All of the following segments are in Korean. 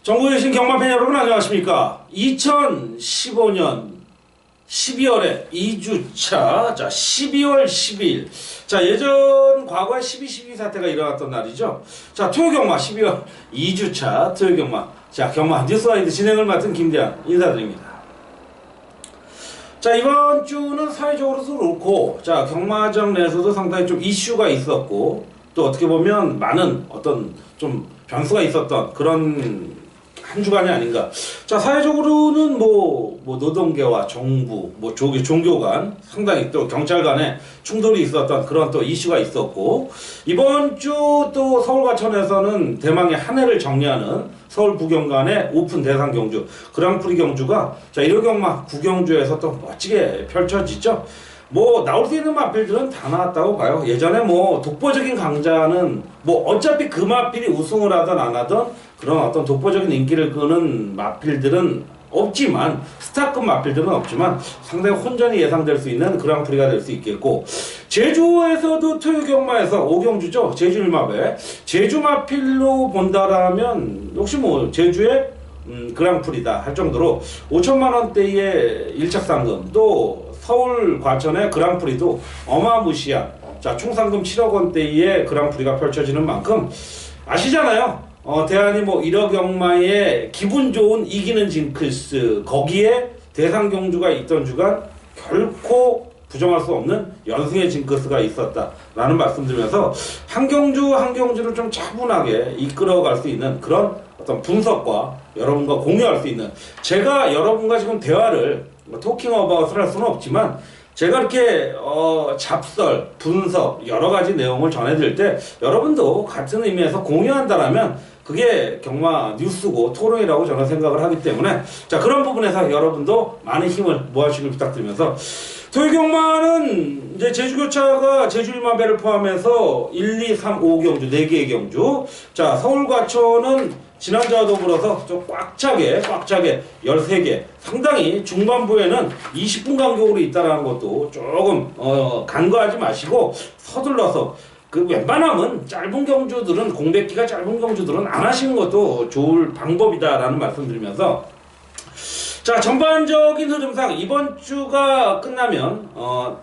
전국에 계신 경마팬 여러분 안녕하십니까. 2015년 12월에 2주차, 자 12월 12일, 자 예전 과거에 12.12 사태가 일어났던 날이죠. 자 토요경마 12월 2주차 토요경마, 자 경마 뉴스와이드 진행을 맡은 김대한 인사드립니다. 자 이번 주는 사회적으로도 그렇고, 자 경마장 내에서도 상당히 좀 이슈가 있었고, 또 어떻게 보면 많은 어떤 좀 변수가 있었던 그런 한 주간이 아닌가. 자 사회적으로는 뭐 노동계와 정부, 종교 간, 상당히 또 경찰 간의 충돌이 있었던 그런 또 이슈가 있었고, 이번 주 또 서울과천에서는 대망의 한 해를 정리하는 서울 부경간의 오픈 대상 경주 그랑프리 경주가 자 1호경마 구경주에서 또 멋지게 펼쳐지죠. 나올 수 있는 마필들은 다 나왔다고 봐요. 예전에 독보적인 강자는 어차피 그 마필이 우승을 하든 안 하든 그런 어떤 독보적인 인기를 끄는 마필들은 없지만, 스타급 마필들은 없지만 상당히 혼전이 예상될 수 있는 그랑프리가 될 수 있겠고, 제주에서도 토요경마에서 5경주죠. 제주 일마배 제주 마필로 본다라면 역시 제주의 그랑프리다 할 정도로 5천만원대의 일착상금, 또 서울 과천의 그랑프리도 어마무시한 총상금 7억원대의 그랑프리가 펼쳐지는 만큼 아시잖아요. 대한이 1억 경마에 기분 좋은 이기는 징크스, 거기에 대상 경주가 있던 주간 결코 부정할 수 없는 연승의 징크스가 있었다라는 말씀드리면서 한 경주 한 경주를 좀 차분하게 이끌어갈 수 있는 그런 어떤 분석과 여러분과 공유할 수 있는, 제가 여러분과 지금 대화를 토킹 어바웃을 할 수는 없지만 제가 이렇게 잡설, 분석, 여러가지 내용을 전해드릴 때 여러분도 같은 의미에서 공유한다라면 그게 경마 뉴스고 토론이라고 저는 생각을 하기 때문에, 자 그런 부분에서 여러분도 많은 힘을 모아주시길 부탁드리면서, 토요경마는 이제 제주교차가 제주일마배를 포함해서 1, 2, 3, 5경주 4개의 경주, 자 서울과천은 지난주와 더불어서 좀 꽉 차게 13개, 상당히 중반부에는 20분 간격으로 있다라는 것도 조금 간과하지 마시고 서둘러서, 웬만하면 짧은 경주들은, 공백기가 짧은 경주들은 안 하시는 것도 좋을 방법이다라는 말씀드리면서, 자 전반적인 흐름상 이번 주가 끝나면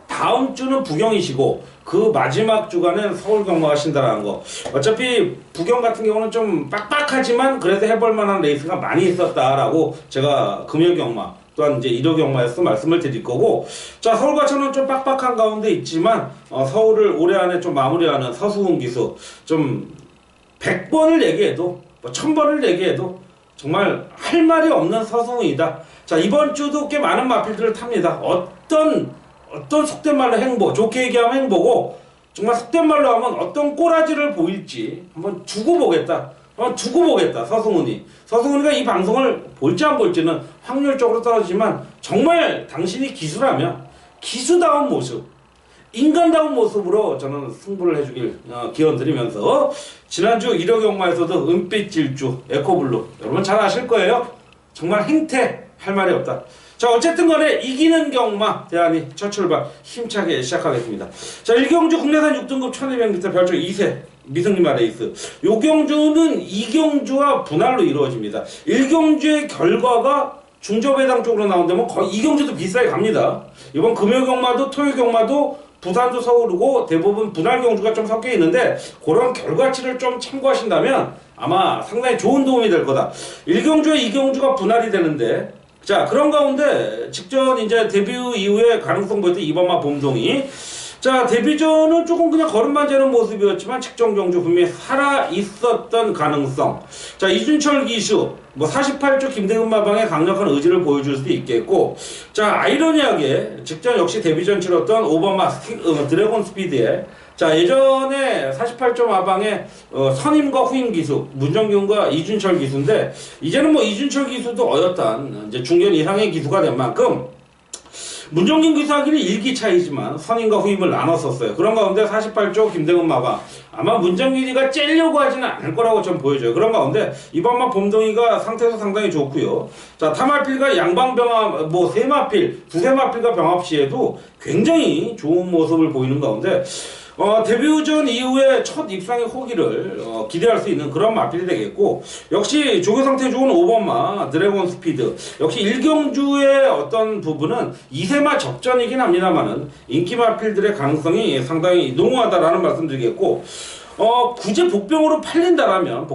다음 주는 부경이시고 그 마지막 주간은 서울 경마가 신다라는 거. 어차피 부경 같은 경우는 좀 빡빡하지만 그래도 해볼 만한 레이스가 많이 있었다라고 제가 금요 경마 또한 이제 1호 경마에서 말씀을 드릴 거고, 자 서울과천은 좀 빡빡한 가운데 있지만 서울을 올해 안에 좀 마무리하는 서수훈 기수, 좀 100번을 얘기해도 1000번을 얘기해도 정말 할 말이 없는 서수훈이다. 자 이번 주도 꽤 많은 마필들을 탑니다. 어떤 속된 말로 행보, 좋게 얘기하면 행보고, 정말 속된 말로 하면 어떤 꼬라지를 보일지 한번 두고 보겠다. 서승훈이가 이 방송을 볼지 안 볼지는 확률적으로 떨어지지만, 정말 당신이 기수라면 기수다운 모습, 인간다운 모습으로 저는 승부를 해주길 기원드리면서, 지난주 1호 경마에서도 은빛 질주 에코블루 여러분 잘 아실 거예요. 정말 행태 할 말이 없다. 자 어쨌든 간에 이기는 경마 대한이 첫 출발 힘차게 시작하겠습니다. 자 1경주 국내산 6등급 1200m 별조 2세 미승리마 레이스, 요 경주는 2경주와 분할로 이루어집니다. 1경주의 결과가 중저배당 쪽으로 나온다면 거의 2경주도 비싸게 갑니다. 이번 금요경마도 토요경마도 부산도 서울이고 대부분 분할 경주가 좀 섞여 있는데, 그런 결과치를 좀 참고하신다면 아마 상당히 좋은 도움이 될 거다. 1경주와 2경주가 분할이 되는데, 자 그런 가운데 직전 이제 데뷔 이후에 가능성 보였던 이번마 봄동이, 자 데뷔전은 조금 그냥 걸음만 재는 모습이었지만 직전 경주 분명히 살아 있었던 가능성. 자 이준철 기수 48조 김대근 마방의 강력한 의지를 보여줄 수도 있겠고, 자 아이러니하게 직전 역시 데뷔전 치렀던 5번마 드래곤 스피드에, 자 예전에 48조 마방의 선임과 후임 기수 문정균과 이준철 기수인데, 이제는 이준철 기수도 어엿한 이제 중견 이상의 기수가 된 만큼 문정균 기수하기는 1기 차이지만 선임과 후임을 나눴었어요. 그런 가운데 48조 김대근 마방, 아마 문정균이가 째려고 하지는 않을 거라고 좀 보여져요. 그런 가운데 이번만 봄동이가 상태도 상당히 좋고요. 자 타마필과 양방병합, 세마필, 두세 마필과 병합 시에도 굉장히 좋은 모습을 보이는 가운데, 데뷔전 이후에 첫 입상의 호기를 기대할 수 있는 그런 마필이 되겠고, 역시 조교 상태 좋은 5번마 드래곤 스피드, 역시 1경주의 어떤 부분은 2세마 접전이긴 합니다만은 인기 마필들의 가능성이 상당히 농후하다라는 말씀드리겠고, 굳이 복병으로 팔린다라면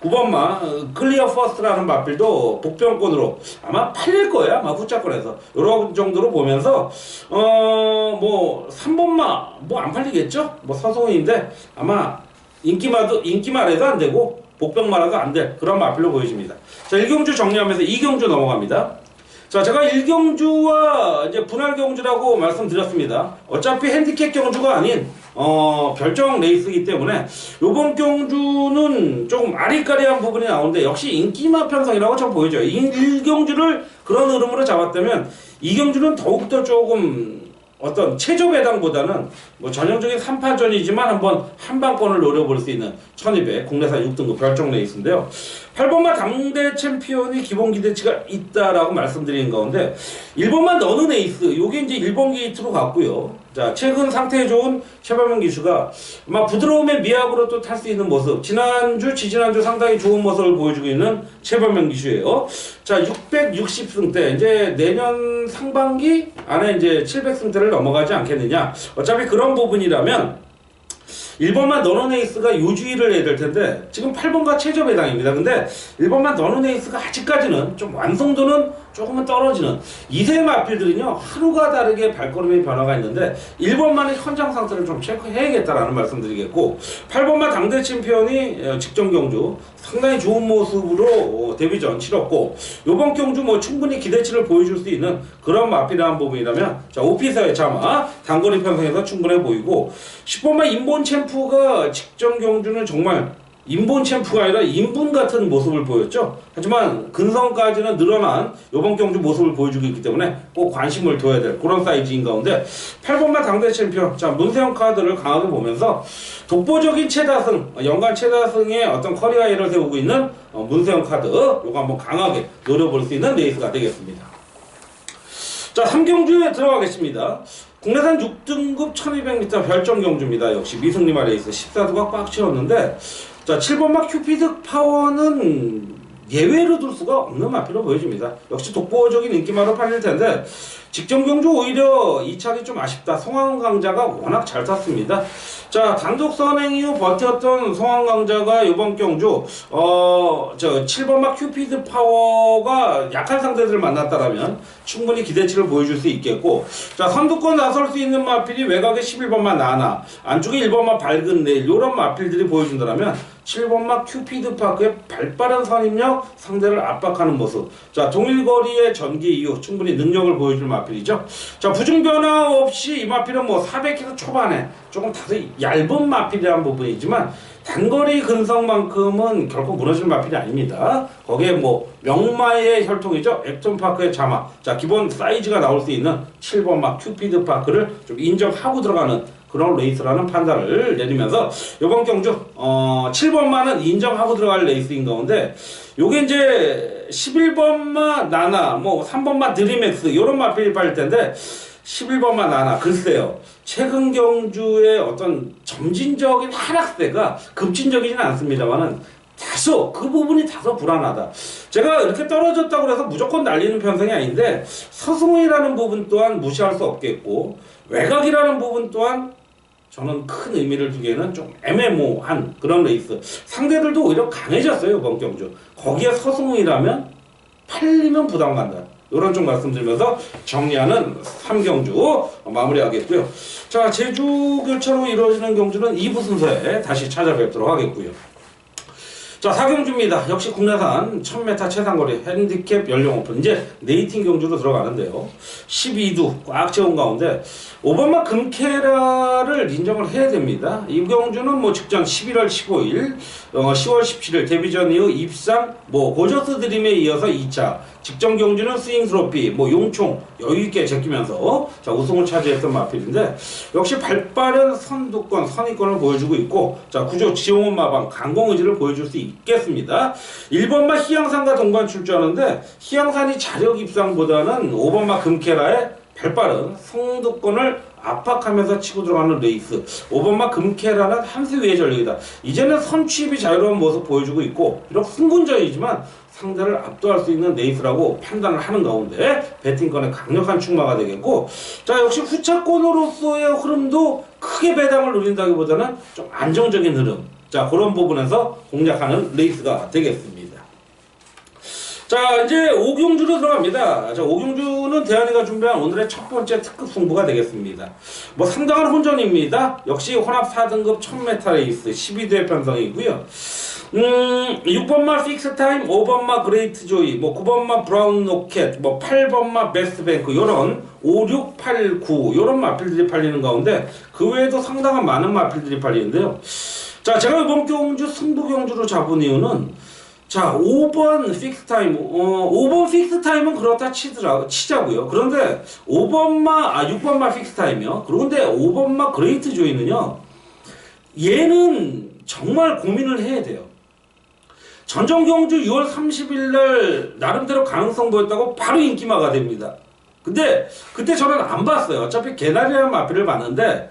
9번마 클리어 퍼스트라는 마필도 복병권으로 아마 팔릴 거야. 아마 후차권에서 이런 정도로 보면서 뭐 3번마 뭐 안 팔리겠죠? 뭐 서성인데 아마 인기말에도 안 되고 복병말에도 안 될 그런 마필로 보여집니다. 자, 1경주 정리하면서 2경주 넘어갑니다. 자, 제가 1경주와 이제 분할 경주라고 말씀드렸습니다. 어차피 핸디캡 경주가 아닌 별정 레이스이기 때문에 요번 경주는 조금 아리까리한 부분이 나오는데 역시 인기마 편성이라고 저 보여져요. 1경주를 그런 흐름으로 잡았다면 2경주는 더욱더 조금 어떤 최저 배당보다는 뭐 전형적인 3파전이지만 한번 한방권을 노려볼 수 있는 1200 국내산 6등급 별정 레이스인데요. 8번마 당대 챔피언이 기본 기대치가 있다라고 말씀드린 가운데 1번마 너는 에이스 요게 이제 1번 게이트로 갔고요. 자, 최근 상태 좋은 최발명 기수가 아마 부드러움의 미학으로 또 탈 수 있는 모습, 지지난주 상당히 좋은 모습을 보여주고 있는 최발명 기수예요. 자, 660승대 이제 내년 상반기 안에 이제 700승대를 넘어가지 않겠느냐. 어차피 그런 부분이라면 1번만 너넌에이스가 요주의를 해야 될 텐데 지금 8번과 최저 배당입니다. 근데 1번만 너넌에이스가 아직까지는 좀 완성도는 조금은 떨어지는 2세 마필들은요 하루가 다르게 발걸음의 변화가 있는데 1번만의 현장 상태를 좀 체크해야겠다라는 말씀드리겠고, 8번만 당대 챔피언이 직전 경주 상당히 좋은 모습으로 데뷔전 치렀고 요번 경주 뭐 충분히 기대치를 보여줄 수 있는 그런 마필이라는 부분이라면 자, 오피서의 자마 단거리 편성에서 충분해 보이고, 10번만 인본 챔프가 직전 경주는 정말 인본 챔프가 아니라 인분 같은 모습을 보였죠. 하지만 근성까지는 늘어난 요번 경주 모습을 보여주고 있기 때문에 꼭 관심을 둬야 될 그런 사이즈인 가운데 8번만 당대 챔피언, 자, 문세영 카드를 강하게 보면서 독보적인 최다승, 연간 최다승의 어떤 커리어를 세우고 있는 문세영 카드 요거 한번 강하게 노려볼 수 있는 레이스가 되겠습니다. 자, 3경주에 들어가겠습니다. 국내산 6등급 1200m 별정 경주입니다. 역시 미승리마 레이스 14두가 꽉 채웠는데, 자, 7번마 큐피드 파워는 예외로 둘 수가 없는 마필로 보여집니다. 역시 독보적인 인기마로 팔릴 텐데 직전 경주 오히려 이 차기 좀 아쉽다. 송황 강자가 워낙 잘 탔습니다. 자, 단독 선행 이후 버텼던 송황 강자가 이번 경주 7번마 큐피드 파워가 약한 상대들을 만났다라면 충분히 기대치를 보여줄 수 있겠고, 자, 선두권 나설 수 있는 마필이 외곽에 11번마 나나, 안쪽에 1번마 밝은 내일 이런 마필들이 보여준다면 7번마 큐피드 파크의 발빠른 선입력 상대를 압박하는 모습. 자, 동일거리의 전기 이후 충분히 능력을 보여줄 마필이죠. 자, 부중 변화 없이 이 마필은 뭐 400km 초반에 조금 다소 얇은 마필이라는 부분이지만 단거리 근성만큼은 결코 무너질 마필이 아닙니다. 거기에 뭐 명마의 혈통이죠. 액톤파크의 자마. 자, 기본 사이즈가 나올 수 있는 7번마 큐피드 파크를 좀 인정하고 들어가는 그런 레이스라는 판단을 내리면서 이번 경주 7번마는 인정하고 들어갈 레이스인 가운데 요게 이제 11번마 나나, 뭐 3번마 드림엑스 이런 마필이 빠질 텐데 11번마 나나, 글쎄요, 최근 경주의 어떤 점진적인 하락세가 급진적이진 않습니다만은 다소 그 부분이 다소 불안하다. 제가 이렇게 떨어졌다고 해서 무조건 날리는 편성이 아닌데 서승훈이라는 부분 또한 무시할 수 없겠고, 외곽이라는 부분 또한 저는 큰 의미를 두기에는 좀 애매모호한 그런 레이스. 상대들도 오히려 강해졌어요 이번 경주. 거기에 서승훈이라면 팔리면 부담 간다. 이런 좀 말씀드리면서 정리하는 3경주 마무리하겠고요. 자, 제주 교차로 이루어지는 경주는 2부 순서에 다시 찾아뵙도록 하겠고요. 자, 4경주입니다. 역시 국내산 1000m 최단거리 핸디캡 연령 오픈, 이제 네이팅 경주로 들어가는데요. 12두 꽉 채운 가운데 5번마 금케라를 인정을 해야 됩니다. 이 경주는 뭐 직전 11월 15일, 10월 17일 데뷔전 이후 입상, 뭐 고저스 드림에 이어서 2차, 직전 경주는 스윙 트로피, 뭐 용총 여유있게 제끼면서 자, 우승을 차지했던 마필인데 역시 발빠른 선두권, 선의권을 보여주고 있고, 자, 구조 지용원 마방 강공 의지를 보여줄 수 있겠습니다. 1번마 희양산과 동반 출전하는데 희양산이 자력 입상보다는 5번마 금케라의 발빠른 선두권을 압박하면서 치고 들어가는 레이스. 5번마 금캐라는 한 수 위의 전력이다. 이제는 선취입이 자유로운 모습 보여주고 있고 비록 승분전이지만 상대를 압도할 수 있는 레이스라고 판단을 하는 가운데 배팅권의 강력한 축마가 되겠고, 자 역시 후차권으로서의 흐름도 크게 배당을 노린다기보다는 좀 안정적인 흐름, 자 그런 부분에서 공략하는 레이스가 되겠습니다. 자 이제 오경주로 들어갑니다. 자 오경주는 대한이가 준비한 오늘의 첫 번째 특급 승부가 되겠습니다. 뭐 상당한 혼전입니다. 역시 혼합 4등급 1000m 레이스 12대 편성이고요. 6번마 픽스타임, 5번마 그레이트 조이, 뭐 9번마 브라운 로켓, 뭐 8번마 베스트뱅크 요런 5, 6, 8, 9 요런 마필들이 팔리는 가운데 그 외에도 상당한 많은 마필들이 팔리는데요. 자 제가 이번 경주 승부 경주로 잡은 이유는 자 5번 픽스타임, 5번 픽스타임은 그렇다 치자고요. 그런데 6번마 픽스타임이요. 그런데 5번마 그레이트 조이는요, 얘는 정말 고민을 해야 돼요. 전정경주 6월 30일날 나름대로 가능성 보였다고 바로 인기마가 됩니다. 근데 그때 저는 안 봤어요. 어차피 개나리라는 마필을 봤는데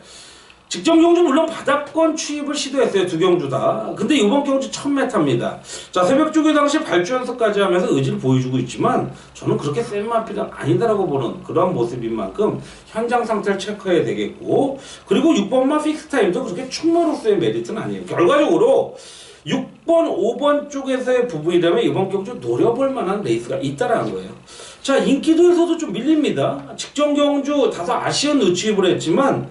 직전 경주 물론 바닥권 추입을 시도했어요. 두 경주 다. 근데 이번 경주 1000m입니다. 자 새벽 조교 당시 발주 연습까지 하면서 의지를 보여주고 있지만 저는 그렇게 센 마필은 아니다라고 보는 그런 모습인 만큼 현장 상태를 체크해야 되겠고, 그리고 6번마 픽스타임도 그렇게 충무로서의 메리트는 아니에요. 결과적으로 6번, 5번 쪽에서의 부분이라면 이번 경주 노려볼 만한 레이스가 있다라는 거예요. 자 인기도에서도 좀 밀립니다. 직전 경주 다소 아쉬운 의취입을 했지만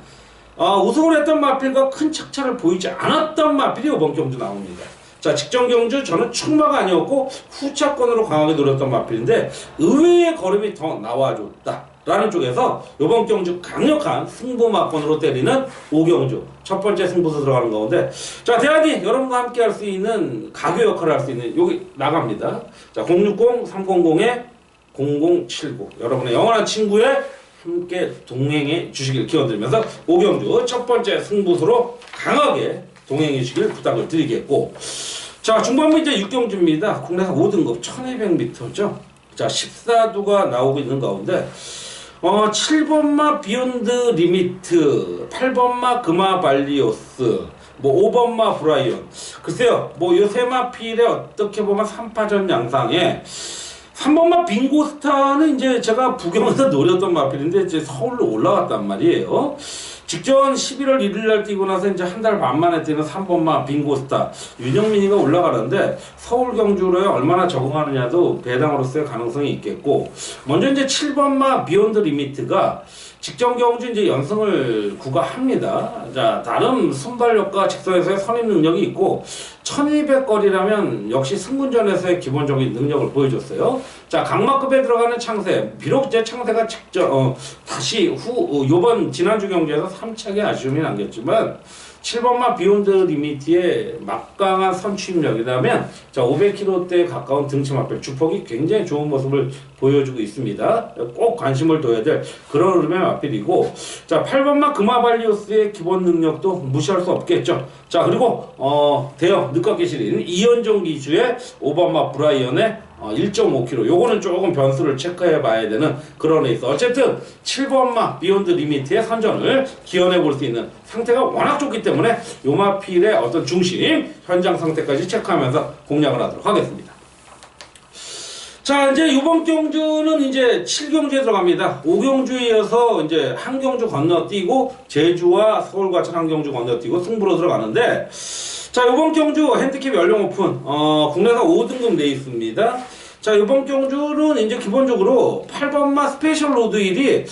우승을 했던 마필과 큰 척차를 보이지 않았던 마필이 이번 경주 나옵니다. 자 직전 경주 저는 충마가 아니었고 후차권으로 강하게 노렸던 마필인데 의외의 걸음이 더 나와줬다 라는 쪽에서 이번 경주 강력한 승부마권으로 때리는 오경주 첫 번째 승부수 들어가는 가운데, 자 대한이 여러분과 함께 할 수 있는 가교 역할을 할 수 있는 여기 나갑니다. 자 060-300-0079 여러분의 영원한 친구에 함께 동행해 주시길 기원드리면서 오경주 첫 번째 승부수로 강하게 동행해 주시길 부탁을 드리겠고, 자 중반부 이제 6경주입니다. 국내에서 5등급 1200m죠. 자 14두가 나오고 있는 가운데 7번마 비욘드 리미트, 8번마 금화 발리오스, 뭐 5번마 브라이언. 글쎄요 뭐 요 세 마필에 어떻게 보면 3파전 양상에 3번마 빙고스타는 이제 제가 부경에서 노렸던 마필인데 이제 서울로 올라왔단 말이에요. 직전 11월 1일 날 뛰고 나서 이제 한 달 반 만에 뛰는 3번마 빙고스타 윤영민이가 올라가는데 서울 경주로에 얼마나 적응하느냐도 배당으로서의 가능성이 있겠고, 먼저 이제 7번마 비욘드 리미트가 직전 경주 이제 연승을 구가합니다. 자 나름 순발력과 직선에서의 선임 능력이 있고 1200거리라면 역시 승군전에서의 기본적인 능력을 보여줬어요. 자 강마급에 들어가는 창세, 비록 제 창세가 다시 요번 지난주 경주에서 3차게 아쉬움이 남겼지만 7번마 비욘드 리미트의 막강한 선취입력이라면 자 500kg대에 가까운 등치 마필 주폭이 굉장히 좋은 모습을 보여주고 있습니다. 꼭 관심을 둬야 될 그런 흐름의 마필이고, 자 8번마 금화발리오스의 기본 능력도 무시할 수 없겠죠. 자 그리고 대형 늦깎이 실인 이현종 기주의 5번마 브라이언의 1.5kg 요거는 조금 변수를 체크해 봐야 되는 그런 레이스. 어쨌든 7번마 비욘드 리미트의 선전을 기원해 볼 수 있는 상태가 워낙 좋기 때문에 요 마필의 어떤 중심 현장 상태까지 체크하면서 공략을 하도록 하겠습니다. 자 이제 이번 경주는 이제 7경주에 들어갑니다. 5경주에 이어서 이제 한 경주 건너뛰고 제주와 서울 과천 한 경주 건너뛰고 승부로 들어가는데, 자 이번 경주 핸디캡 연령 오픈 국내에서 5등급 레이스입니다. 자 이번 경주는 이제 기본적으로 8번마 스페셜 로드 1이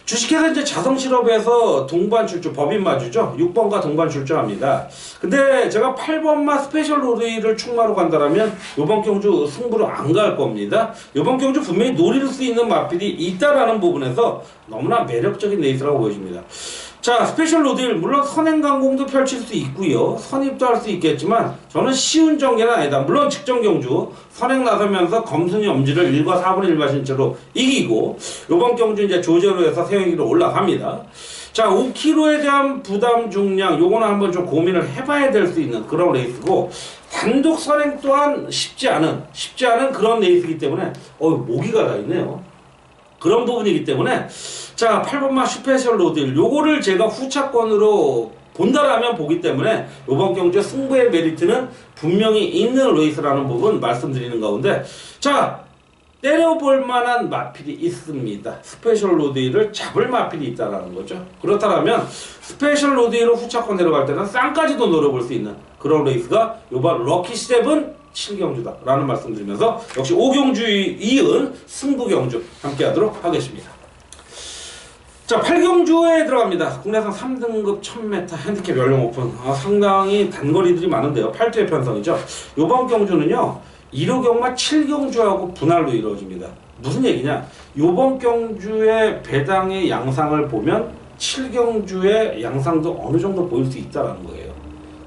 주식회사 이제 자성실업에서 동반 출조, 법인 마주죠. 6번과 동반 출조합니다. 근데 제가 8번마 스페셜 로드 1을 충마로 간다라면 이번 경주 승부로 안 갈 겁니다. 이번 경주 분명히 노릴 수 있는 마필이 있다라는 부분에서 너무나 매력적인 레이스라고 보여집니다. 자 스페셜 로드 1 물론 선행강공도 펼칠 수 있고요, 선입도 할 수 있겠지만 저는 쉬운 전개는 아니다. 물론 직전 경주 선행 나서면서 검순이 엄지를 1과 4분의 1 마신 채로 이기고 요번 경주 이제 조제로 해서 세영이로 올라갑니다. 자 5kg에 대한 부담 중량 요거는 한번 좀 고민을 해봐야 될 수 있는 그런 레이스고, 단독 선행 또한 쉽지 않은 그런 레이스이기 때문에 모기가 다 있네요. 그런 부분이기 때문에 자, 8번마 스페셜 로딜. 요거를 제가 후차권으로 본다라면 보기 때문에 이번 경주의 승부의 메리트는 분명히 있는 레이스라는 부분 말씀드리는 가운데, 자, 때려볼 만한 마필이 있습니다. 스페셜 로드를 잡을 마필이 있다라는 거죠. 그렇다면 스페셜 로드로 후차권 내려갈 때는 쌍까지도 노려볼 수 있는 그런 레이스가 요번 럭키 세븐 7경주다 라는 말씀 드리면서, 역시 5경주 이은 승부경주 함께 하도록 하겠습니다. 자, 8경주에 들어갑니다. 국내선 3등급 1000m 핸디캡 연령 오픈. 상당히 단거리들이 많은데요. 8주의 편성이죠. 요번 경주는요, 1호 경마 7경주하고 분할로 이루어집니다. 무슨 얘기냐? 요번 경주의 배당의 양상을 보면 7경주의 양상도 어느 정도 보일 수 있다는 거예요.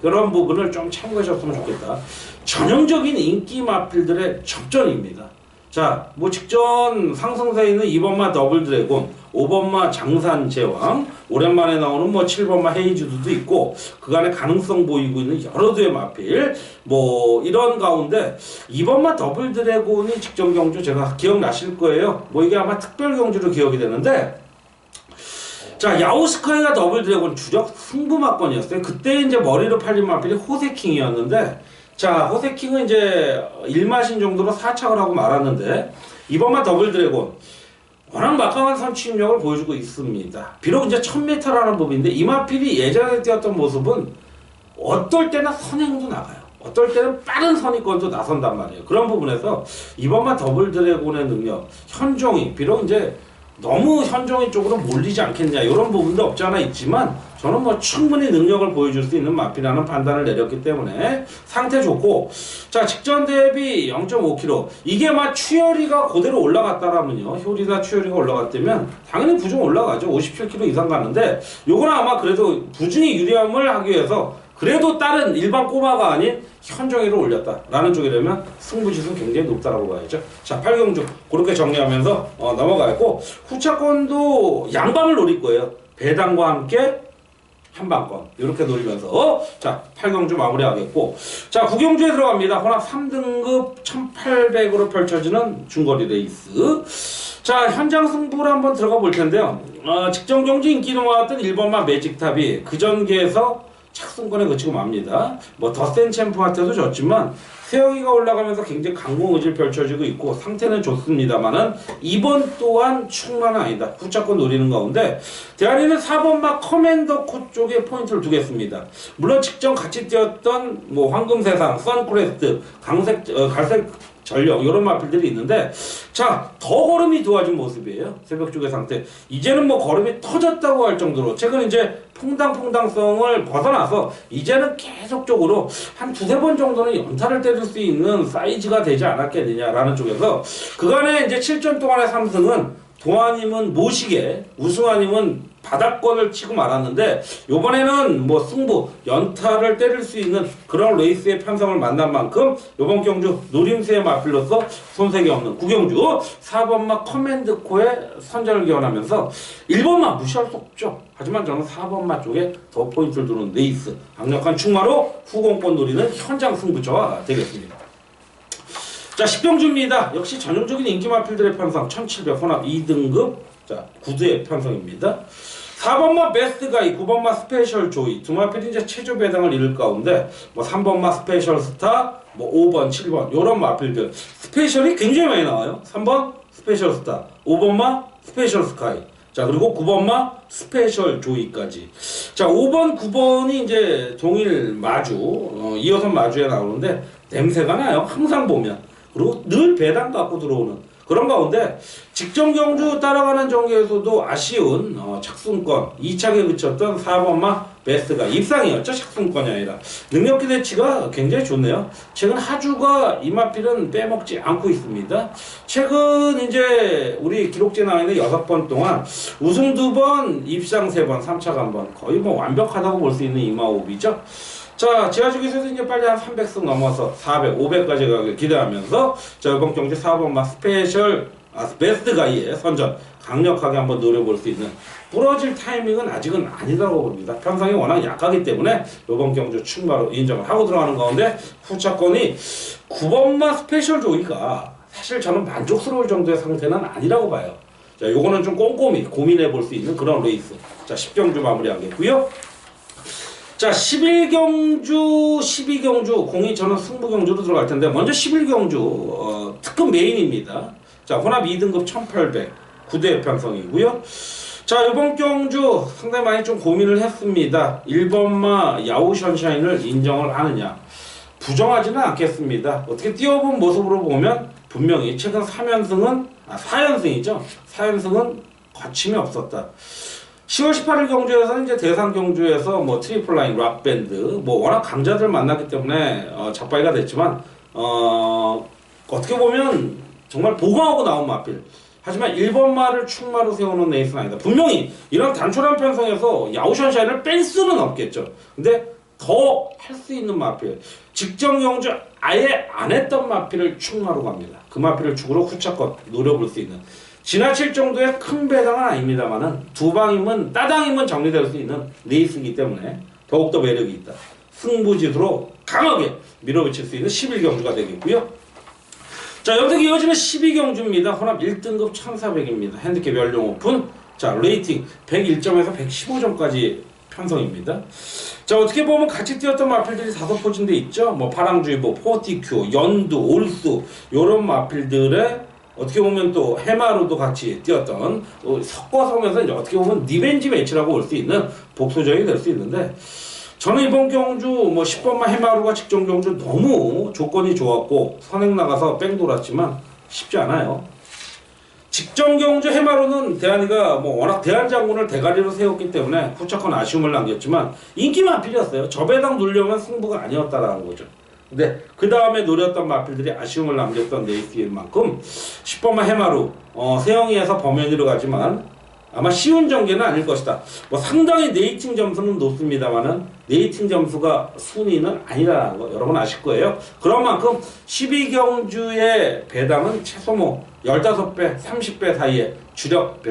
그런 부분을 좀 참고하셨으면 좋겠다. 전형적인 인기 마필들의 접전입니다. 자, 뭐 직전 상승세에 있는 2번마 더블 드래곤, 5번마 장산 제왕, 오랜만에 나오는 뭐 7번마 헤이즈도 있고, 그간의 가능성 보이고 있는 여러 두의 마필, 뭐 이런 가운데 2번마 더블 드래곤이 직전 경주 제가 기억나실 거예요. 뭐 이게 아마 특별 경주로 기억이 되는데, 자, 야오스카이가 더블 드래곤 주력 승부마권이었어요. 그때 이제 머리로 팔린 마필이 호세킹이었는데, 자, 호세킹은 이제 일마신 정도로 사착을 하고 말았는데, 이번만 더블 드래곤 워낙 막강한 선취력을 보여주고 있습니다. 비록 이제 1000m라는 법인데, 이 마필이 예전에 뛰었던 모습은 어떨 때는 선행도 나가요. 어떨 때는 빠른 선입권도 나선단 말이에요. 그런 부분에서 이번만 더블 드래곤의 능력, 현종이 비록 이제 너무 현종이 쪽으로 몰리지 않겠냐, 이런 부분도 없지 않아 있지만, 저는 뭐 충분히 능력을 보여줄 수 있는 마필이라는 판단을 내렸기 때문에 상태 좋고, 자, 직전 대비 0.5kg, 이게 막 추열이가 그대로 올라갔다라면요, 효리나 추열이가 올라갔다면 당연히 부중 올라가죠. 57kg 이상 가는데, 요거는 아마 그래도 부중이 유리함을 하기 위해서 그래도 다른 일반 꼬마가 아닌 현종이를 올렸다라는 쪽이라면 승부지수는 굉장히 높다라고 봐야죠. 자, 8경주 그렇게 정리하면서 넘어가고, 후차권도 양방을 노릴 거예요. 배당과 함께 한방권 이렇게 노리면서, 자, 8경주 마무리하겠고, 자, 9경주에 들어갑니다. 혼합 3등급 1800으로 펼쳐지는 중거리 레이스. 자, 현장 승부를 한번 들어가 볼 텐데요. 직전 경주 인기 넘어왔던 1번마 매직탑이 그 전기에서 착승권에 그치고 맙니다. 뭐 더 센 챔프한테도 졌지만 세영이가 올라가면서 굉장히 강공의지를 펼쳐지고 있고 상태는 좋습니다만은 이번 또한 충만은 아니다. 후차권 노리는 가운데 대한이는 4번마 커맨더 코 쪽에 포인트를 두겠습니다. 물론 직전 같이 뛰었던 뭐 황금세상, 선크레스트, 갈색 전력 이런 마필들이 있는데, 자, 더 걸음이 좋아진 모습이에요. 새벽 쪽의 상태. 이제는 뭐 걸음이 터졌다고 할 정도로 최근 이제 퐁당퐁당성을 벗어나서 이제는 계속적으로 한 두세 번 정도는 연타를 때릴 수 있는 사이즈가 되지 않았겠느냐라는 쪽에서, 그간의 이제 7전 동안의 삼승은 동아님은 모시게, 우승아님은 바닥권을 치고 말았는데, 요번에는 뭐 승부, 연타를 때릴 수 있는 그런 레이스의 편성을 만난 만큼 요번 경주 노림수의 마필로서 손색이 없는 9경주 4번마 커맨드코에 선전을 기원하면서 1번마 무시할 수 없죠. 하지만 저는 4번마 쪽에 더 포인트를 두는 레이스, 강력한 충마로 후공권 노리는 현장 승부처가 되겠습니다. 자, 10경주입니다. 역시 전형적인 인기 마필들의 편성 1700 혼합 2등급, 자, 구두의 편성입니다. 4번마 베스트가이, 9번마 스페셜 조이 두 마필이 이제 최저 배당을 이룰 가운데, 뭐 3번마 스페셜 스타, 뭐 5번, 7번 요런 마필들 스페셜이 굉장히 많이 나와요. 3번 스페셜 스타, 5번마 스페셜 스카이, 자, 그리고 9번마 스페셜 조이까지. 자, 5번, 9번이 이제 동일 마주, 2호선 마주에 나오는데 냄새가 나요. 항상 보면. 그리고 늘 배당 갖고 들어오는 그런 가운데, 직전 경주 따라가는 전개에서도 아쉬운 착순권 2차게 그쳤던 4번마 베스트가 입상이었죠. 착순권이 아니라. 능력 기대치가 굉장히 좋네요. 최근 하주가 이 마필은 빼먹지 않고 있습니다. 최근 이제 우리 기록지에 나와 있는 6번 동안 우승 2번, 입상 3번, 3차가 1번, 거의 뭐 완벽하다고 볼 수 있는 이마호흡이죠. 자, 지하주기에서도 이제 빨리 한 300승 넘어서 400, 500까지 가길 기대하면서, 자, 이번 경기 4번마 스페셜 베스트 가이의 선전 강력하게 한번 노려볼 수 있는, 부러질 타이밍은 아직은 아니라고 봅니다. 편성이 워낙 약하기 때문에 이번 경주 충마로 인정을 하고 들어가는 가운데, 후차권이 9번마 스페셜 조이가 사실 저는 만족스러울 정도의 상태는 아니라고 봐요. 자, 요거는 좀 꼼꼼히 고민해 볼 수 있는 그런 레이스. 자, 10경주 마무리하겠고요. 자, 11경주, 12경주, 공이 저는 승부경주로 들어갈 텐데, 먼저 11경주, 특급 메인입니다. 자, 혼합 2등급 1800, 9대 편성이고요. 자, 이번 경주 상당히 많이 좀 고민을 했습니다. 1번마 야후 션샤인을 인정을 하느냐. 부정하지는 않겠습니다. 어떻게 뛰어본 모습으로 보면 분명히 최근 3연승은, 4연승이죠. 4연승은 거침이 없었다. 10월 18일 경주에서는 이제 대상 경주에서 뭐 트리플라인, 락밴드, 뭐 워낙 강자들 만났기 때문에 작발가 됐지만, 어떻게 보면 정말 보강하고 나온 마필. 하지만 1번마를 충마로 세우는 레이스는 아니다. 분명히 이런 단촐한 편성에서 야우션샤인을 뺄 수는 없겠죠. 근데 더 할 수 있는 마필, 직전 경주 아예 안 했던 마필을 충마로 갑니다. 그 마필을 축으로 후차권 노려볼 수 있는, 지나칠 정도의 큰 배당은 아닙니다만은 두 방이면 따당이면 정리될 수 있는 레이스이기 때문에 더욱더 매력이 있다. 승부지수로 강하게 밀어붙일 수 있는 11경주가 되겠고요. 자, 여기서 이어지는 12경주입니다. 혼합 1등급 1400입니다. 핸디캡 연령 오픈. 자, 레이팅 101점에서 115점까지 편성입니다. 자, 어떻게 보면 같이 뛰었던 마필들이 5포진데 있죠. 뭐 파랑주의보, 포티큐, 연두, 올수 요런 마필들의 어떻게 보면 또 해마로도 같이 뛰었던, 섞어서 하면서 이제 어떻게 보면 리벤지 매치라고 볼 수 있는 복소전이 될 수 있는데, 저는 이번 경주 뭐 10번마 해마루가 직전 경주 너무 조건이 좋았고 선행 나가서 뺑 돌았지만 쉽지 않아요. 직전 경주 해마루는 대한이가 뭐 워낙 대한장군을 대가리로 세웠기 때문에 후차권 아쉬움을 남겼지만 인기 마필이었어요. 저 배당 누르려면 승부가 아니었다라는 거죠. 근데 그 다음에 노렸던 마필들이 아쉬움을 남겼던 레이스인 만큼 10번마 해마루, 세영이에서 범연이로 가지만 아마 쉬운 전개는 아닐 것이다. 뭐 상당히 네이팅 점수는 높습니다만은 네이팅 점수가 순위는 아니라는 거 여러분 아실 거예요. 그런 만큼 12경주의 배당은 최소 뭐 15배, 30배 사이에 주력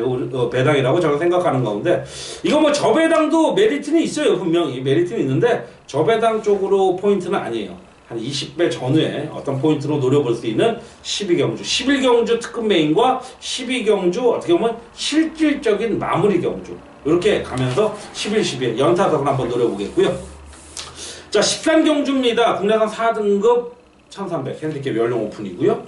배당이라고 저는 생각하는 가운데, 이거 뭐 저배당도 메리트는 있어요. 분명히 메리트는 있는데 저배당 쪽으로 포인트는 아니에요. 한 20배 전후에 어떤 포인트로 노려볼 수 있는 12경주, 11경주 특급 메인과 12경주 어떻게 보면 실질적인 마무리 경주, 이렇게 가면서 11, 12에 연타석을 한번 노려보겠고요. 자, 13경주입니다. 국내산 4등급 1300 핸디캡 연령 오픈이고요.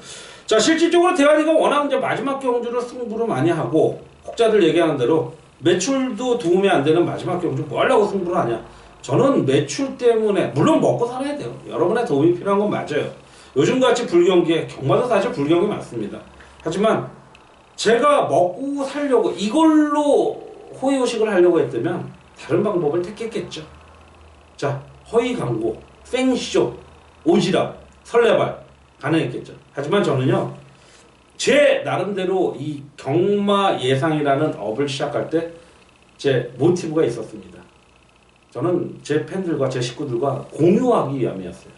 자, 실질적으로 대한이가 워낙 이제 마지막 경주를 승부를 많이 하고, 혹자들 얘기하는 대로 매출도 도움이 안 되는 마지막 경주 뭐 하려고 승부를 하냐. 저는 매출 때문에, 물론 먹고 살아야 돼요. 여러분의 도움이 필요한 건 맞아요. 요즘같이 불경기에, 경마도 사실 불경기 많습니다. 하지만 제가 먹고 살려고 이걸로 호의호식을 하려고 했다면 다른 방법을 택했겠죠. 자, 허위 광고, 생쇼, 오지랖, 설레발 가능했겠죠. 하지만 저는요, 제 나름대로 이 경마 예상이라는 업을 시작할 때 제 모티브가 있었습니다. 저는 제 팬들과 제 식구들과 공유하기 위함이었어요.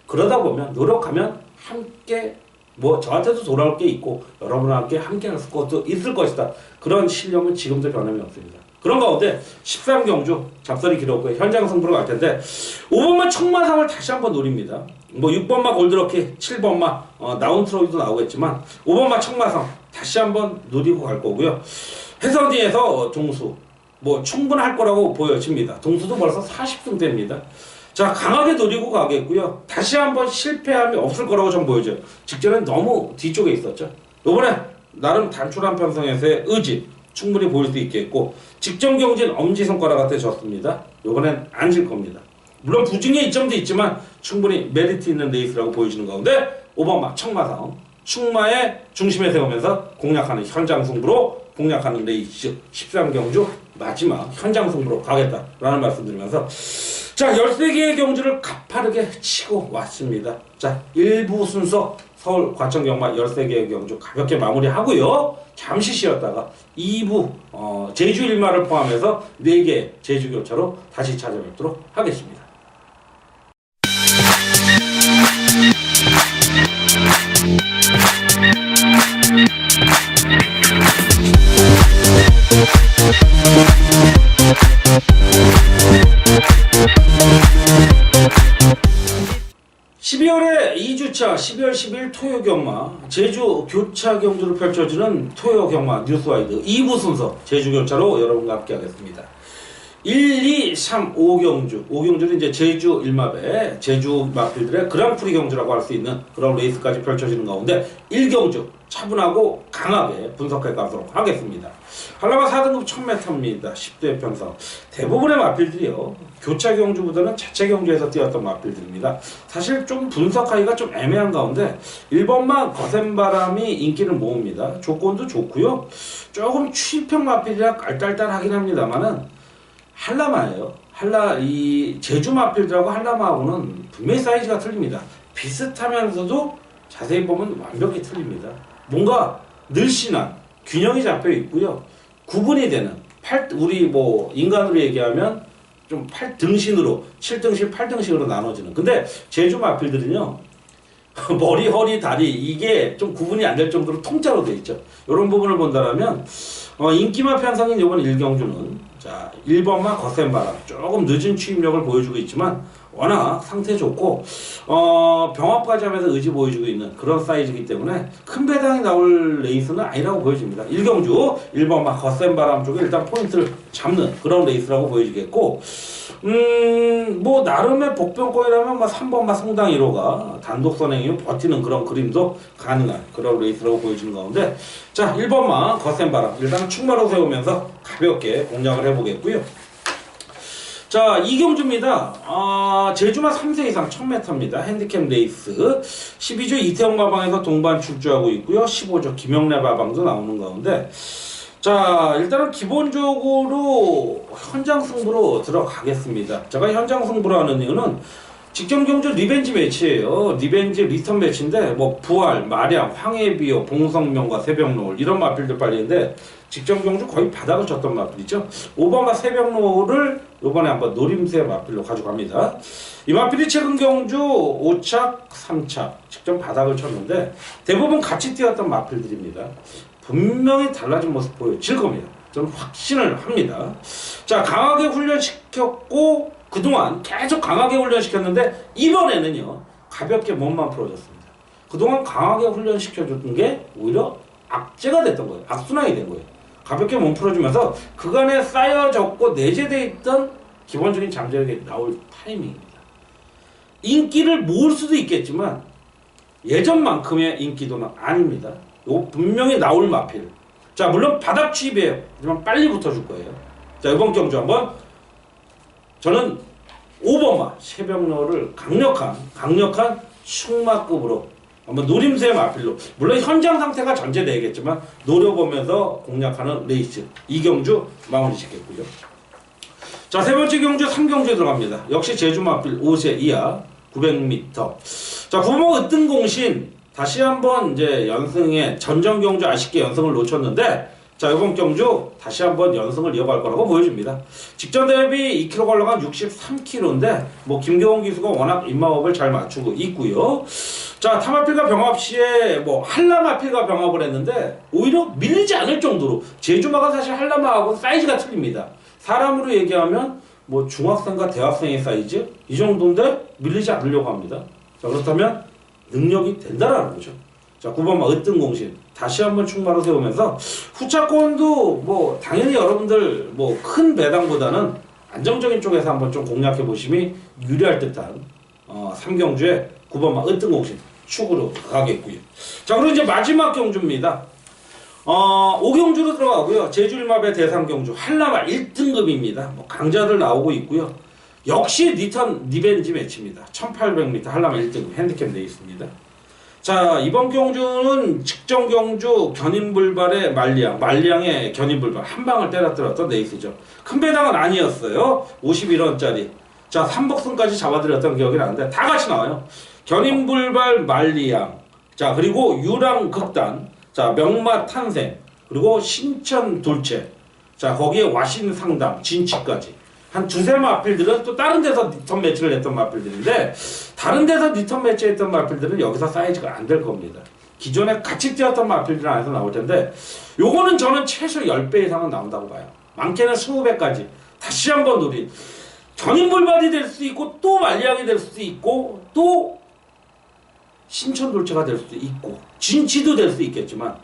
그러다 보면 노력하면 함께, 뭐 저한테도 돌아올 게 있고 여러분과 함께 할 것도 있을 것이다. 그런 신념은 지금도 변함이 없습니다. 그런 가운데 13경주 잡설이 길었고요. 현장 승부로 갈 텐데 5번마 청마상을 다시 한번 노립니다. 뭐 6번마 골드럭키, 7번마 나운트로이도 나오겠지만 5번마 청마상 다시 한번 노리고 갈 거고요. 해선이에서 동수 뭐 충분할 거라고 보여집니다. 동수도 벌써 40승대입니다. 자, 강하게 노리고 가겠고요. 다시 한번 실패함이 없을 거라고 좀 보여져요. 직전엔 너무 뒤쪽에 있었죠. 이번에 나름 단촐한 편성에서의 의지 충분히 보일 수 있겠고, 직전 경기는 엄지손가락한테 졌습니다. 이번엔 안 질 겁니다. 물론 부진의 이점도 있지만 충분히 메리트 있는 레이스라고 보여지는 가운데 5번마 청마상 충마의 중심에 세우면서 공략하는 현장 승부로 공략하는 레이스 13경주 마지막 현장 승부로 가겠다라는 말씀드리면서, 자, 13개의 경주를 가파르게 치고 왔습니다. 자, 1부 순서 서울 과천경마 13개의 경주 가볍게 마무리하고요. 잠시 쉬었다가 2부 제주 일마를 포함해서 4개 제주 교차로 다시 찾아뵙도록 하겠습니다. 자, 12월 10일 토요 경마, 제주 교차 경주로 펼쳐지는 토요 경마 뉴스와이드 2부 순서 제주 교차로 여러분과 함께 하겠습니다. 1, 2, 3, 5경주. 5경주는 이제 제주 일마배, 제주 마필들의 그랑프리 경주라고 할 수 있는 그런 레이스까지 펼쳐지는 가운데 1경주 차분하고 강하게 분석해 가도록 하겠습니다. 한라마 4등급 1000m입니다. 10대 편성. 대부분의 마필들이요, 교차 경주보다는 자체 경주에서 뛰었던 마필들입니다. 사실 좀 분석하기가 좀 애매한 가운데 1번만 거센 바람이 인기를 모읍니다. 조건도 좋고요. 조금 추입형 마필이라 깔딸딸하긴 합니다만은 한라마예요. 이 제주 마필들하고 한라마하고는 분명히 사이즈가 틀립니다. 비슷하면서도 자세히 보면 완벽히 틀립니다. 뭔가 늘씬한 균형이 잡혀 있고요. 구분이 되는 우리 뭐 인간으로 얘기하면 좀 8등신으로 7등신, 8등신으로 나눠지는. 근데 제주 마필들은요, 머리, 허리, 다리 이게 좀 구분이 안 될 정도로 통짜로 돼 있죠. 이런 부분을 본다면 인기만 편성인 이번 1경주는 자, 1번만 거센 바람, 조금 늦은 추입력을 보여주고 있지만 워낙 상태 좋고 병합까지 하면서 의지 보여주고 있는 그런 사이즈이기 때문에 큰 배당이 나올 레이스는 아니라고 보여집니다. 1경주 1번만 거센 바람 쪽에 일단 포인트를 잡는 그런 레이스라고 보여지겠고, 뭐 나름의 복병권이라면 뭐 3번만 성당 1호가 단독 선행이 버티는 그런 그림도 가능한 그런 레이스라고 보여지는 가운데, 자, 1번만 거센 바람 일단 충마로 세우면서 가볍게 공략을 해보겠고요. 자, 2경주입니다. 제주마 3세 이상 1000m입니다. 핸디캡 레이스. 12조 이태영 마방에서 동반 출주하고 있고요. 15조 김영래 마방도 나오는 가운데, 자, 일단은 기본적으로 현장 승부로 들어가겠습니다. 제가 현장 승부로 하는 이유는 직전 경주 리벤지 매치예요. 리벤지 리턴 매치인데 뭐 부활, 마량, 황해비호, 봉성명과 새벽노을 이런 마필들 빨리인데 직전 경주 거의 바닥을 쳤던 마필이죠. 5번과 새벽노을을 이번에 한번 노림새 마필로 가져갑니다. 이 마필이 최근 경주 5착, 3착 직전 바닥을 쳤는데 대부분 같이 뛰었던 마필들입니다. 분명히 달라진 모습 보여질 겁니다. 저는 확신을 합니다. 자, 강하게 훈련시켰고 그동안 계속 강하게 훈련시켰는데 이번에는요, 가볍게 몸만 풀어줬습니다. 그동안 강하게 훈련시켜줬던 게 오히려 악재가 됐던 거예요. 악순환이 된 거예요. 가볍게 몸 풀어주면서 그간에 쌓여졌고 내재되어 있던 기본적인 잠재력이 나올 타이밍입니다. 인기를 모을 수도 있겠지만 예전만큼의 인기도는 아닙니다. 이거 분명히 나올 마필. 자, 물론 바닥 취입이에요. 하지만 빨리 붙어줄 거예요. 자, 이번 경주 한번 저는 5번마 새벽노를 강력한 충마급으로 한번 노림새 마필로, 물론 현장 상태가 전제되겠지만 노려보면서 공략하는 레이스 2경주 마무리 짓겠고요. 자, 세 번째 경주 3경주에 들어갑니다. 역시 제주 마필 5세 이하 900m. 자, 9번 으뜸공신 다시 한번 이제 연승에 전전 경주 아쉽게 연승을 놓쳤는데, 자, 이번 경주 다시 한번 연승을 이어갈 거라고 보여집니다. 직전 대비 2kg 걸러간 63kg인데 뭐 김경훈 기수가 워낙 입마법을 잘 맞추고 있고요. 자, 타마필과 병합 시에 뭐 한라마필과 병합을 했는데 오히려 밀리지 않을 정도로, 제주마가 사실 한라마하고 사이즈가 틀립니다. 사람으로 얘기하면 뭐 중학생과 대학생의 사이즈 이 정도인데 밀리지 않으려고 합니다. 자, 그렇다면 능력이 된다라는 거죠. 자, 9번마 으뜸공신 다시 한번 충마로 세우면서 후차권도 뭐 당연히 여러분들 뭐 큰 배당보다는 안정적인 쪽에서 한번 좀 공략해 보심이 유리할 듯한 3경주에 9번마 으뜸공신 축으로 가겠고요. 자, 그리고 이제 마지막 경주입니다. 5경주로 들어가고요. 제주 일마배 대상경주 한라마 1등급입니다. 뭐 강자들 나오고 있고요. 역시 리벤지 매치입니다. 1800m 한라마 1등급 핸디캡 레이스입니다. 자, 이번 경주는 직전 경주 견인불발의 말리양의 견인불발 한 방을 때려들었던 레이스죠. 큰 배당은 아니었어요. 51원짜리. 자, 3복승까지 잡아드렸던 기억이 나는데 다 같이 나와요. 견인불발 말리양. 자, 그리고 유랑극단. 자, 명마 탄생. 그리고 신천 돌체. 자, 거기에 와신 상담, 진치까지. 한 두세 마필들은 또 다른 데서 리턴 매치를 했던 마필들인데, 다른 데서 리턴 매치했던 마필들은 여기서 사이즈가 안 될 겁니다. 기존에 같이 뛰었던 마필들 안에서 나올 텐데, 요거는 저는 최소 10배 이상은 나온다고 봐요. 많게는 20배까지 다시 한번 노린 견인불발이 될 수도 있고 또 말리양이 될 수도 있고 또 신천돌체가 될 수도 있고 진치도 될 수 있겠지만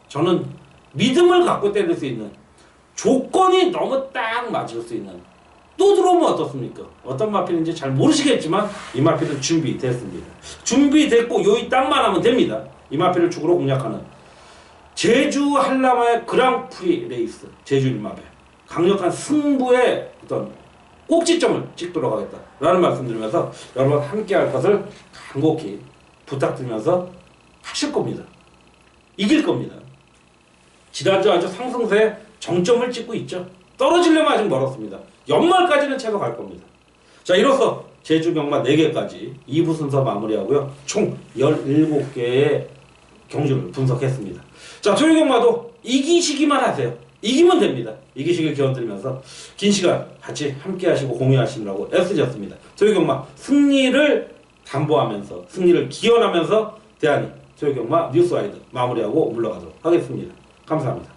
저는 믿음을 갖고 때릴 수 있는 조건이 너무 딱 맞을 수 있는 또 들어오면 어떻습니까? 어떤 마필인지 잘 모르시겠지만 이 마필은 준비됐습니다. 준비됐고 요이 땅만 하면 됩니다. 이 마필을 축으로 공략하는 제주 한라마의 그랑프리 레이스 제주 일마배 강력한 승부의 어떤 꼭지점을 찍도록 하겠다라는 말씀드리면서 여러분 함께 할 것을 간곡히 부탁드리면서 하실 겁니다. 이길 겁니다. 지난주 아주 상승세에 정점을 찍고 있죠. 떨어지려면 아직 멀었습니다. 연말까지는 최소 갈 겁니다. 자, 이로써 제주 경마 4개까지 2부 순서 마무리하고요. 총 17개의 경주를 분석했습니다. 자, 토요 경마도 이기시기만 하세요. 이기면 됩니다. 이기시길 기원드리면서 긴 시간 같이 함께 하시고 공유하시느라고 애쓰셨습니다. 토요 경마 승리를 담보하면서 승리를 기원하면서 대한이 토요 경마 뉴스와이드 마무리하고 물러가도록 하겠습니다. 감사합니다.